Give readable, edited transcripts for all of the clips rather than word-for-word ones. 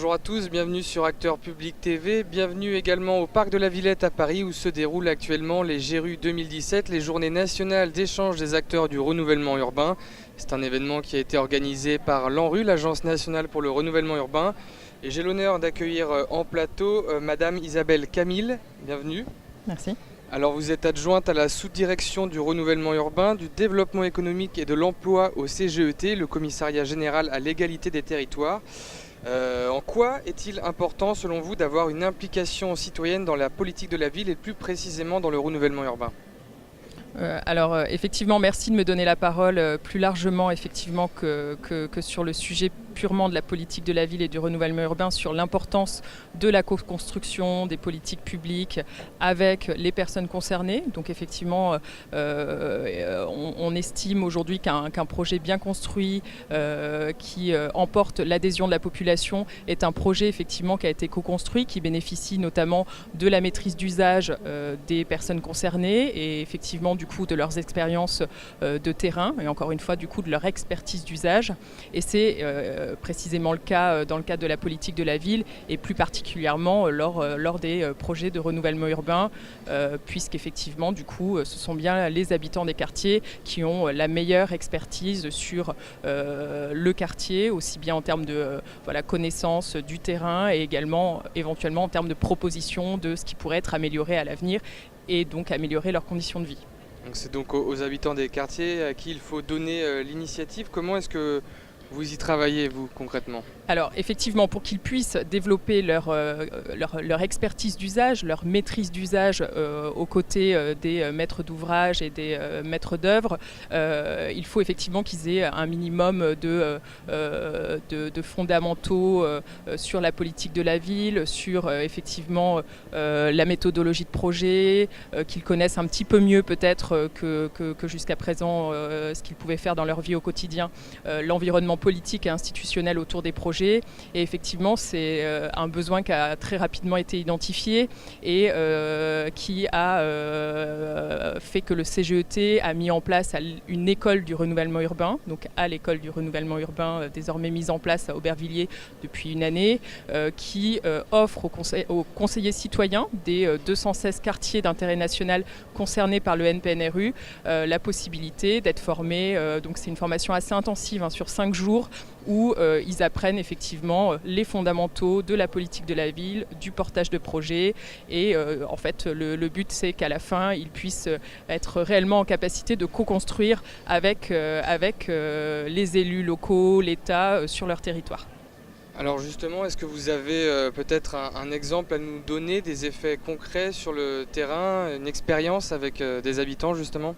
Bonjour à tous, bienvenue sur Acteurs Public TV, bienvenue également au Parc de la Villette à Paris où se déroulent actuellement les GERU 2017, les Journées nationales d'échange des acteurs du renouvellement urbain. C'est un événement qui a été organisé par l'ANRU, l'Agence nationale pour le renouvellement urbain. Et j'ai l'honneur d'accueillir en plateau Madame Isabelle Camille, bienvenue. Merci. Alors vous êtes adjointe à la sous-direction du renouvellement urbain, du développement économique et de l'emploi au CGET, le Commissariat général à l'égalité des territoires. En quoi est-il important selon vous d'avoir une implication citoyenne dans la politique de la ville et plus précisément dans le renouvellement urbain ? Effectivement, merci de me donner la parole plus largement effectivement que sur le sujet purement de la politique de la ville et du renouvellement urbain, sur l'importance de la co-construction des politiques publiques avec les personnes concernées. Donc effectivement, on estime aujourd'hui qu'un projet bien construit qui emporte l'adhésion de la population est un projet effectivement qui a été co-construit, qui bénéficie notamment de la maîtrise d'usage des personnes concernées et effectivement du coup de leurs expériences de terrain et encore une fois du coup de leur expertise d'usage. Et c'est précisément le cas dans le cadre de la politique de la ville et plus particulièrement lors des projets de renouvellement urbain puisqu'effectivement du coup ce sont bien les habitants des quartiers qui ont la meilleure expertise sur le quartier, aussi bien en termes de connaissance du terrain et également éventuellement en termes de propositions de ce qui pourrait être amélioré à l'avenir et donc améliorer leurs conditions de vie. Donc c'est donc aux habitants des quartiers à qui il faut donner l'initiative. Comment est-ce que vous y travaillez, vous, concrètement ? Alors effectivement, pour qu'ils puissent développer leur expertise d'usage, leur maîtrise d'usage aux côtés des maîtres d'ouvrage et des maîtres d'œuvre, il faut effectivement qu'ils aient un minimum de fondamentaux sur la politique de la ville, sur effectivement la méthodologie de projet, qu'ils connaissent un petit peu mieux peut-être que jusqu'à présent ce qu'ils pouvaient faire dans leur vie au quotidien, l'environnement politique et institutionnel autour des projets. Et effectivement, c'est un besoin qui a très rapidement été identifié et qui a fait que le CGET a mis en place une école du renouvellement urbain, donc à l'école du renouvellement urbain désormais mise en place à Aubervilliers depuis une année, qui offre aux conseillers citoyens des 216 quartiers d'intérêt national concernés par le NPNRU la possibilité d'être formés. Donc c'est une formation assez intensive sur 5 jours où ils apprennent effectivement les fondamentaux de la politique de la ville, du portage de projets et en fait le but c'est qu'à la fin ils puissent être réellement en capacité de co-construire avec les élus locaux, l'État sur leur territoire. Alors justement, est-ce que vous avez peut-être un exemple à nous donner, des effets concrets sur le terrain, une expérience avec des habitants justement ?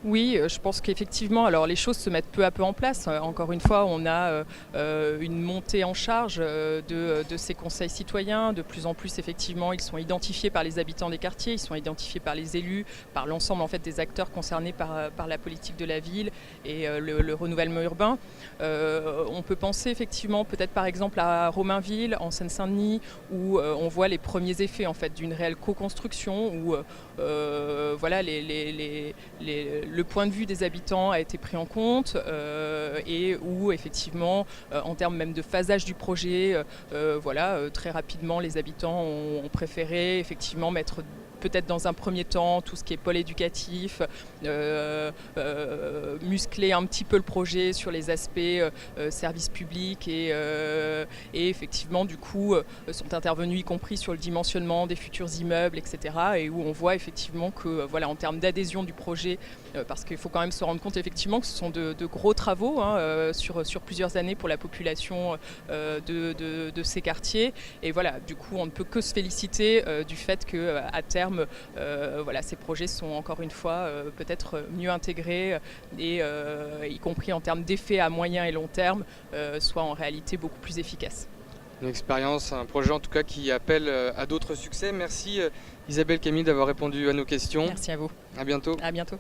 Oui, je pense qu'effectivement, alors les choses se mettent peu à peu en place. Encore une fois, on a une montée en charge de ces conseils citoyens. De plus en plus, effectivement, ils sont identifiés par les habitants des quartiers, ils sont identifiés par les élus, par l'ensemble en fait, des acteurs concernés par la politique de la ville et le renouvellement urbain. On peut penser effectivement peut-être par exemple à Romainville, en Seine-Saint-Denis, où on voit les premiers effets en fait, d'une réelle co-construction, où voilà, le point de vue des habitants a été pris en compte et où effectivement en termes même de phasage du projet, très rapidement les habitants ont préféré effectivement mettre peut-être dans un premier temps tout ce qui est pôle éducatif, muscler un petit peu le projet sur les aspects services publics et effectivement du coup sont intervenus y compris sur le dimensionnement des futurs immeubles, etc. et où on voit effectivement que voilà, en termes d'adhésion du projet, parce qu'il faut quand même se rendre compte effectivement que ce sont de gros travaux sur plusieurs années pour la population de ces quartiers et voilà, du coup on ne peut que se féliciter du fait qu'à terme ces projets sont encore une fois peut-être mieux intégrés et y compris en termes d'effets à moyen et long terme, soient en réalité beaucoup plus efficaces. Une expérience, un projet en tout cas qui appelle à d'autres succès. Merci Isabelle Camille d'avoir répondu à nos questions. Merci à vous. À bientôt. À bientôt.